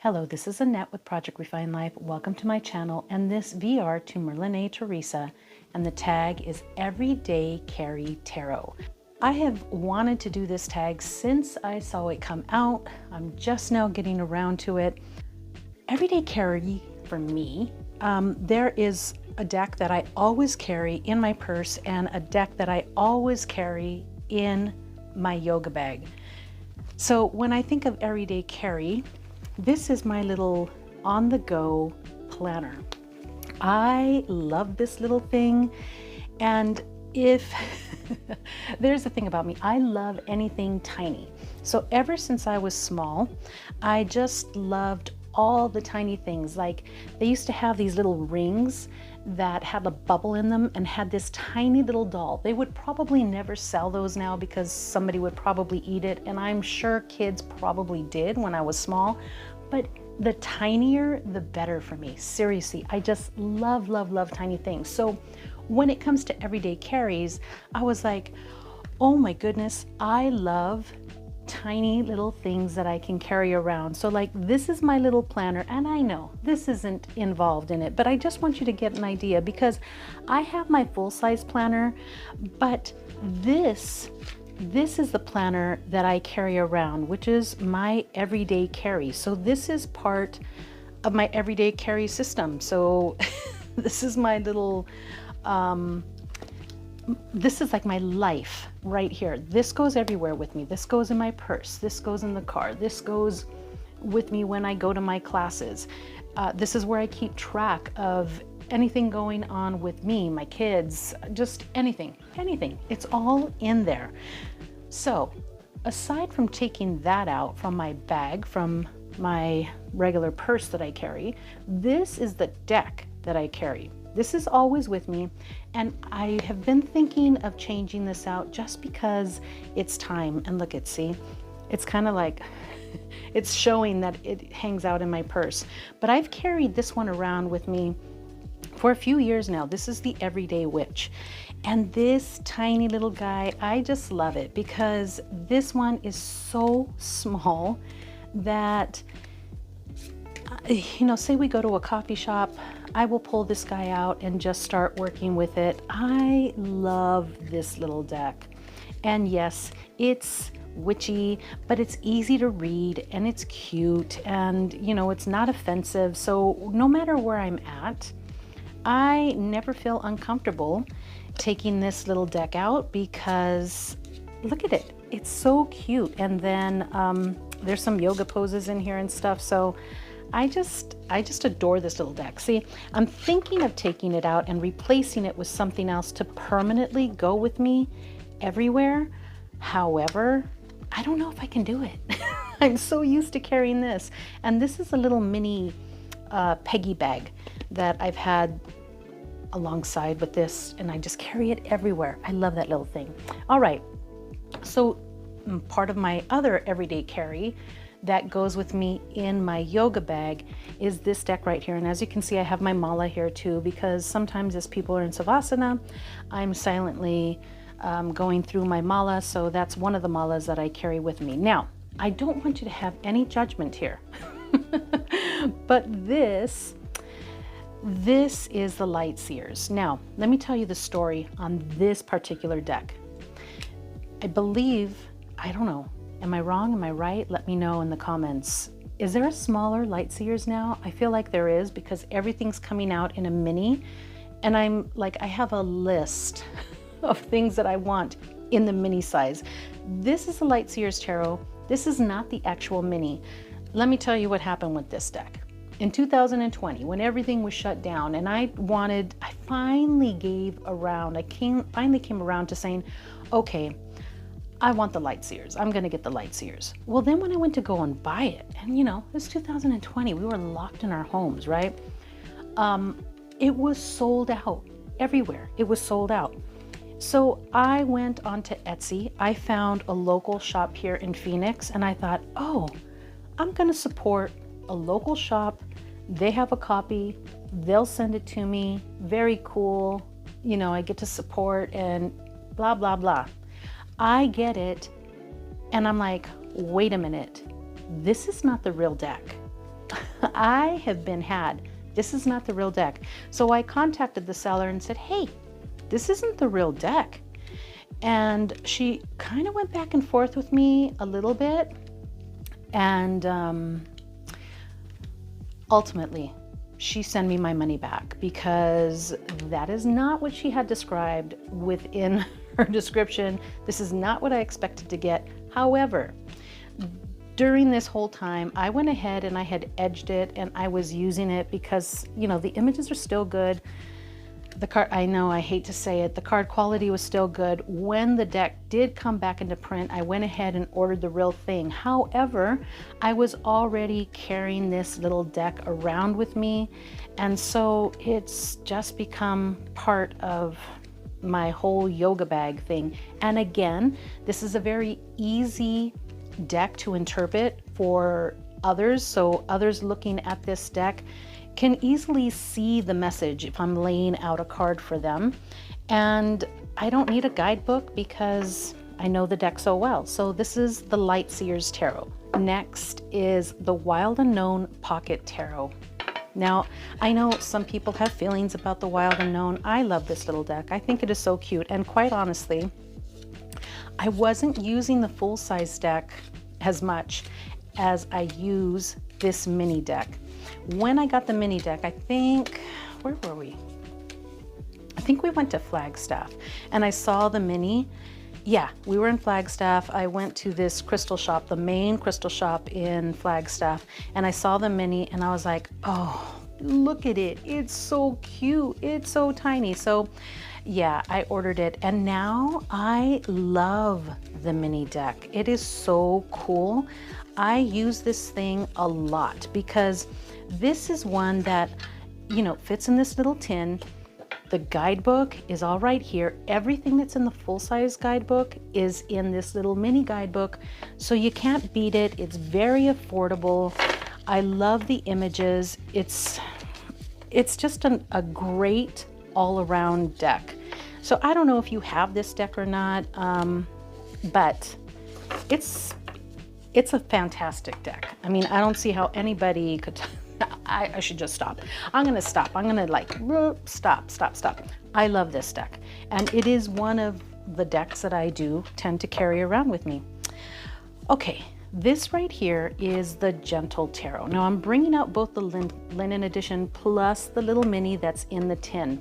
Hello, this is Annette with Project Refine Life. Welcome to my channel and this VR to Merlin Teresa, and the tag is Everyday Carry Tarot. I have wanted to do this tag since I saw it come out. I'm just now getting around to it. Everyday Carry for me, there is a deck that I always carry in my purse and a deck that I always carry in my yoga bag. So when I think of Everyday Carry, this is my little on-the-go planner. I love this little thing, and if there's the thing about me, I love anything tiny. So ever since I was small, I just loved all the tiny things. Like they used to have these little rings that had a bubble in them and had this tiny little doll. They would probably never sell those now because somebody would probably eat it, and I'm sure kids probably did when I was small, but the tinier the better for me. Seriously, I just love, love, love tiny things. So when it comes to everyday carries, I was like, oh my goodness, I love tiny little things that I can carry around. So like this is my little planner, and I know this isn't involved in it, but I just want you to get an idea because I have my full-size planner, but this is the planner that I carry around, which is my everyday carry. So this is part of my everyday carry system. So this is my little this is like my life right here. This goes everywhere with me. This goes in my purse. This goes in the car. This goes with me when I go to my classes. This is where I keep track of anything going on with me, my kids, just anything. It's all in there. So aside from taking that out from my bag, from my regular purse that I carry, this is the deck that I carry. This is always with me, and I have been thinking of changing this out just because it's time. And look, see, it's kind of like it's showing that it hangs out in my purse. But I've carried this one around with me for a few years now. This is the Everyday Witch, and this tiny little guy, I just love it because this one is so small that, you know, say we go to a coffee shop, I will pull this guy out and just start working with it. I love this little deck. And yes, it's witchy, but it's easy to read and it's cute, and you know, it's not offensive. So no matter where I'm at, I never feel uncomfortable taking this little deck out because look at it. It's so cute. And then there's some yoga poses in here and stuff. So I just adore this little deck. See, I'm thinking of taking it out and replacing it with something else to permanently go with me everywhere. However, I don't know if I can do it. I'm so used to carrying this. And this is a little mini Peggy bag that I've had alongside with this, and I just carry it everywhere. I love that little thing. All right, so part of my other everyday carry that goes with me in my yoga bag is this deck right here. And as you can see, I have my mala here too, because sometimes as people are in Savasana, I'm silently going through my mala. So that's one of the malas that I carry with me. Now, I don't want you to have any judgment here, but this is the Light Seers. Now, let me tell you the story on this particular deck. I believe, I don't know, am I wrong? Am I right? Let me know in the comments. Is there a smaller Light Seers now? I feel like there is because everything's coming out in a mini, and I'm like, I have a list of things that I want in the mini size. This is the Light Seers Tarot. This is not the actual mini. Let me tell you what happened with this deck. In 2020, when everything was shut down and I finally came around to saying, okay, I want the Light Seers. I'm gonna get the Light Seers. Well, then when I went to go and buy it, and you know, it's 2020, we were locked in our homes, right? It was sold out everywhere. It was sold out. So I went onto Etsy. I found a local shop here in Phoenix, and I thought, oh, I'm gonna support a local shop. They have a copy. They'll send it to me. Very cool. You know, I get to support and blah, blah, blah. I get it, and I'm like, wait a minute, this is not the real deck. I have been had. This is not the real deck. So I contacted the seller and said, hey, this isn't the real deck. And she kind of went back and forth with me a little bit. And ultimately, she sent me my money back, because that is not what she had described within her description. This is not what I expected to get. However, during this whole time, I went ahead and I had edged it, and I was using it because, you know, the images are still good. The card, I know, I hate to say it, the card quality was still good. When the deck did come back into print, I went ahead and ordered the real thing. However, I was already carrying this little deck around with me, and so it's just become part of my whole yoga bag thing. And again, this is a very easy deck to interpret for others, so others looking at this deck can easily see the message if I'm laying out a card for them. And I don't need a guidebook because I know the deck so well. So this is the Light Seers Tarot. Next is the Wild Unknown Pocket Tarot. Now, I know some people have feelings about the Wild Unknown. I love this little deck. I think it is so cute. And quite honestly, I wasn't using the full-size deck as much as I use this mini deck. When I got the mini deck, I think, where were we? I think we went to Flagstaff, and I saw the mini. Yeah, we were in Flagstaff. I went to this crystal shop, the main crystal shop in Flagstaff, and I saw the mini, and I was like, oh, look at it. It's so cute. It's so tiny. So yeah, I ordered it, and now I love the mini deck. It is so cool. I use this thing a lot because this is one that, you know, fits in this little tin. The guidebook is all right here. Everything that's in the full-size guidebook is in this little mini guidebook, so you can't beat it. It's very affordable. I love the images. It's just a great all-around deck. So I don't know if you have this deck or not, but it's a fantastic deck. I mean, I don't see how anybody could. I should just stop. I'm gonna stop. I'm gonna like stop. I love this deck, and it is one of the decks that I do tend to carry around with me. Okay, this right here is the Gentle Tarot. Now I'm bringing out both the linen edition plus the little mini that's in the tin.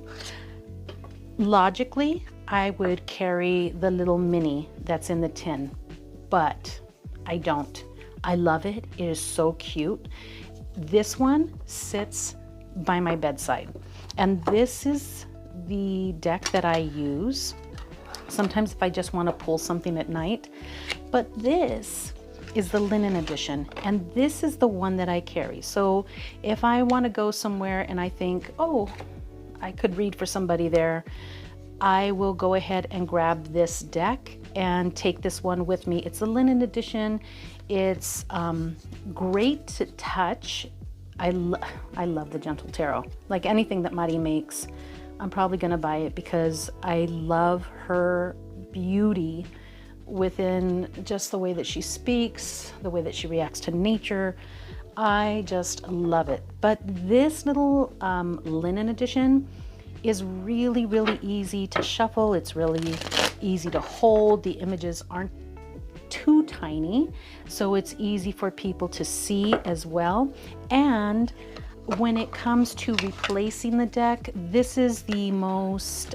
Logically, I would carry the little mini that's in the tin, but I don't. I love it. It is so cute. This one sits by my bedside, and this is the deck that I use sometimes if I just want to pull something at night. But this is the linen edition, and this is the one that I carry. So if I want to go somewhere and I think, oh, I could read for somebody there, I will go ahead and grab this deck and take this one with me. It's a linen edition. It's great to touch. I love the Gentle Tarot. Like anything that Mari makes, I'm probably gonna buy it because I love her beauty within just the way that she speaks, the way that she reacts to nature. I just love it. But this little linen edition is really, really easy to shuffle. It's really easy to hold. The images aren't too tiny, so it's easy for people to see as well. And when it comes to replacing the deck, this is the most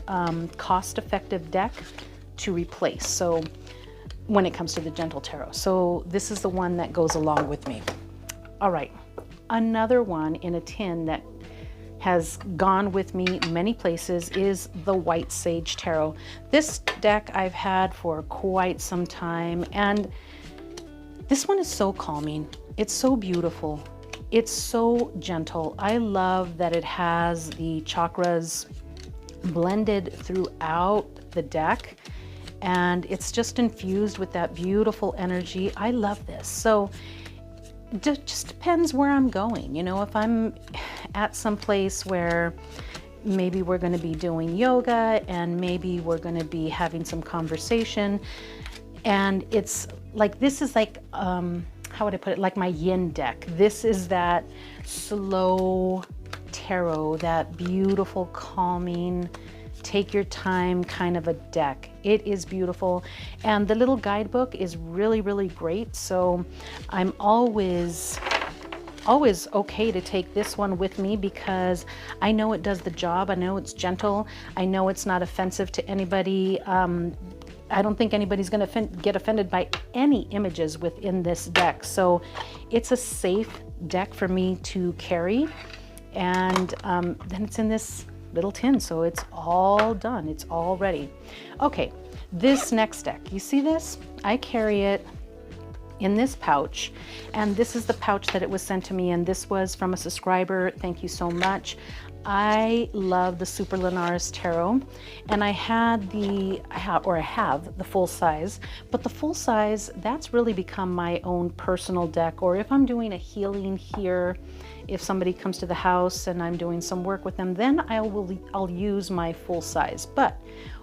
cost-effective deck to replace. So when it comes to the Gentle Tarot. So this is the one that goes along with me. All right, another one in a tin that has gone with me many places is the White Sage Tarot. This deck I've had for quite some time, and this one is so calming. It's so beautiful. It's so gentle. I love that it has the chakras blended throughout the deck, and it's just infused with that beautiful energy. I love this. So it just depends where I'm going. You know, if I'm at some place where maybe we're going to be doing yoga and maybe we're going to be having some conversation, and it's like, this is like how would I put it, like my yin deck. This is that slow tarot, that beautiful, calming, take your time kind of a deck. It is beautiful. And the little guidebook is really, really great. So I'm always okay to take this one with me because I know it does the job. I know it's gentle. I know it's not offensive to anybody. I don't think anybody's going to get offended by any images within this deck. So it's a safe deck for me to carry. And then it's in this little tin, so it's all done. It's all ready. Okay, this next deck, you see this? I carry it in this pouch, and this is the pouch that it was sent to me, and this was from a subscriber. Thank you so much. I love the Super Lunaris Tarot, and I have the full size, but the full size, that's really become my own personal deck. Or if I'm doing a healing here, if somebody comes to the house and I'm doing some work with them, then I'll use my full size. But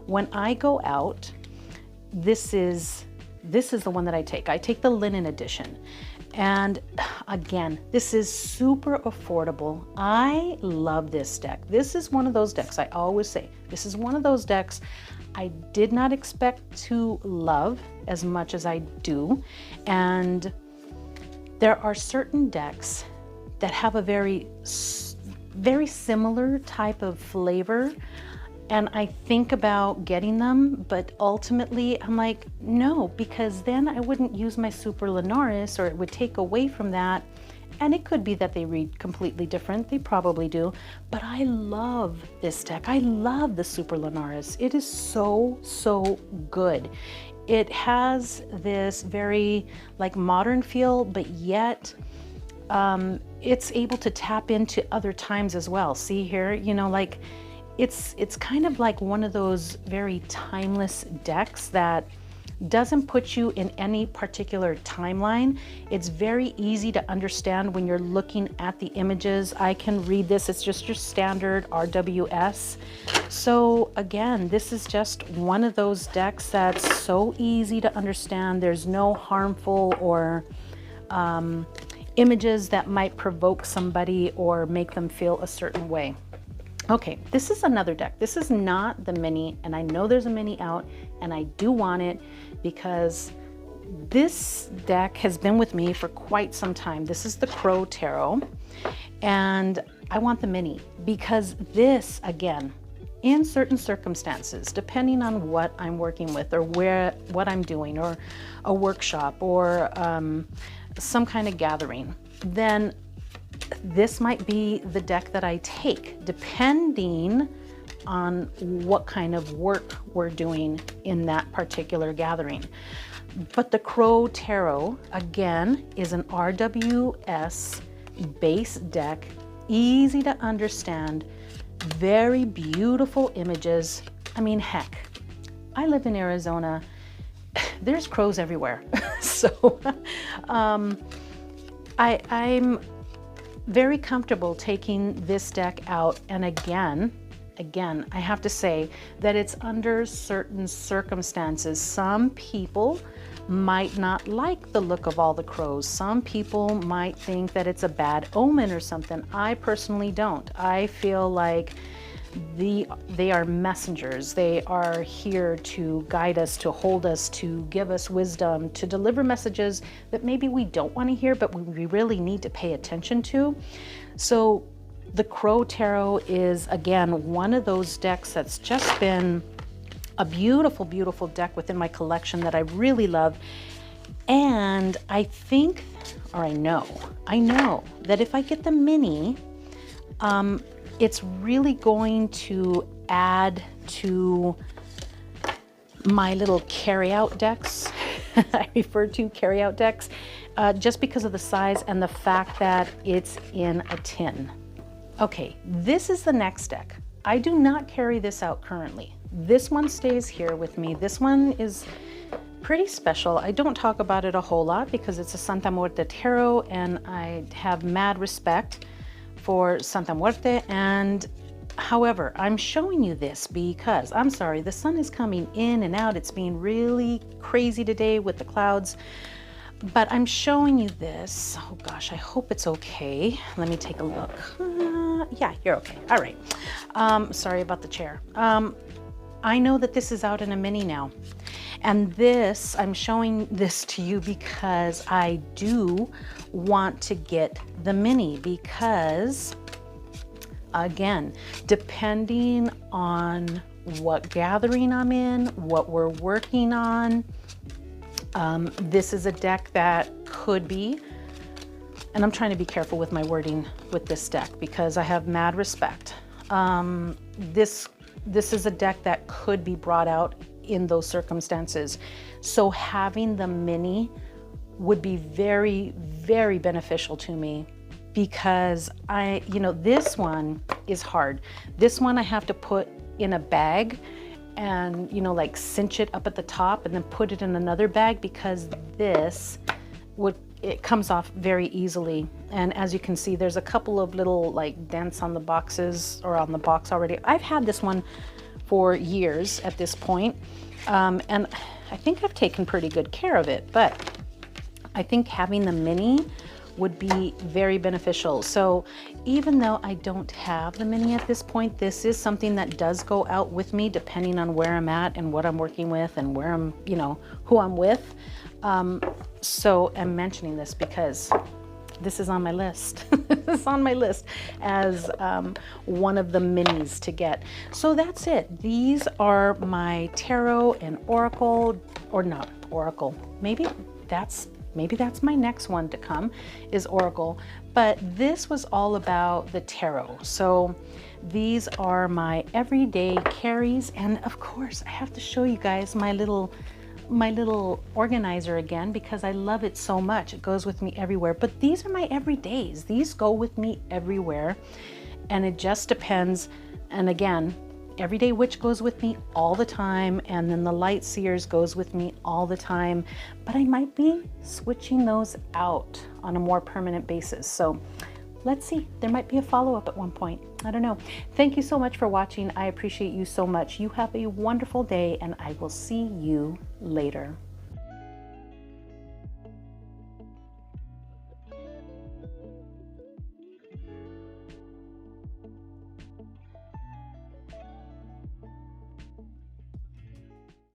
when I go out, this is the one that I take. I take the linen edition. And again, this is super affordable. I love this deck. This is one of those decks, I always say, this is one of those decks I did not expect to love as much as I do. And there are certain decks that have a very similar type of flavor, and I think about getting them, but ultimately I'm like, no, because then I wouldn't use my Super Lunaris, or it would take away from that. And it could be that they read completely different. They probably do. But I love this deck. I love the Super Lunaris. It is so, so good. It has this very like modern feel, but yet it's able to tap into other times as well. See here, you know, like it's kind of like one of those very timeless decks that doesn't put you in any particular timeline. It's very easy to understand when you're looking at the images. I can read this. It's just your standard RWS. So again, this is just one of those decks that's so easy to understand. There's no harmful or images that might provoke somebody or make them feel a certain way. Okay, this is another deck. This is not the mini, and I know there's a mini out, and I do want it because this deck has been with me for quite some time. This is the Crow Tarot, and I want the mini because this, again, in certain circumstances, depending on what I'm working with or what I'm doing, or a workshop or some kind of gathering, then this might be the deck that I take, depending on what kind of work we're doing in that particular gathering. But the Crow Tarot, again, is an RWS base deck, easy to understand, very beautiful images. I mean, heck, I live in Arizona. There's crows everywhere. So I'm very comfortable taking this deck out. And again, I have to say that it's under certain circumstances. Some people might not like the look of all the crows. Some people might think that it's a bad omen or something. I personally don't. I feel like they are messengers. They are here to guide us, to hold us, to give us wisdom, to deliver messages that maybe we don't want to hear, but we really need to pay attention to. So the Crow Tarot is, again, one of those decks that's just been a beautiful, beautiful deck within my collection that I really love. And I think, or I know that if I get the mini, it's really going to add to my little carry-out decks. I refer to carry-out decks just because of the size and the fact that it's in a tin. Okay, this is the next deck. I do not carry this out currently. This one stays here with me. This one is pretty special. I don't talk about it a whole lot because it's a Santa Muerte Tarot, and I have mad respect for Santa Muerte. And however, I'm showing you this because, I'm sorry, the sun is coming in and out. It's being really crazy today with the clouds. But I'm showing you this. Oh gosh, I hope it's okay. Let me take a look. Yeah, you're okay. All right. Sorry about the chair. I know that this is out in a mini now. And this, I'm showing this to you because I do want to get the mini, because again, depending on what gathering I'm in, what we're working on, this is a deck that could be, and I'm trying to be careful with my wording with this deck because I have mad respect. This is a deck that could be brought out in those circumstances. So having the mini would be very, very beneficial to me, because this one is hard. This one I have to put in a bag and, like cinch it up at the top and then put it in another bag, because it comes off very easily. And as you can see, there's a couple of little like dents on the boxes, or on the box already. I've had this one for years at this point, and I think I've taken pretty good care of it, but I think having the mini would be very beneficial. So even though I don't have the mini at this point, this is something that does go out with me depending on where I'm at and what I'm working with and where I'm, who I'm with. So I'm mentioning this because this is on my list. This is on my list as one of the minis to get. So that's it. These are my tarot and oracle, or not oracle. Maybe that's my next one to come, is oracle. But this was all about the tarot. So these are my everyday carries. And of course, I have to show you guys my little organizer again, because I love it so much. It goes with me everywhere. But these are my everydays. These go with me everywhere. And it just depends. And again, Everyday Witch goes with me all the time, and then the Light Seers goes with me all the time, but I might be switching those out on a more permanent basis. So let's see, there might be a follow-up at one point. I don't know. Thank you so much for watching. I appreciate you so much. You have a wonderful day, and I will see you later.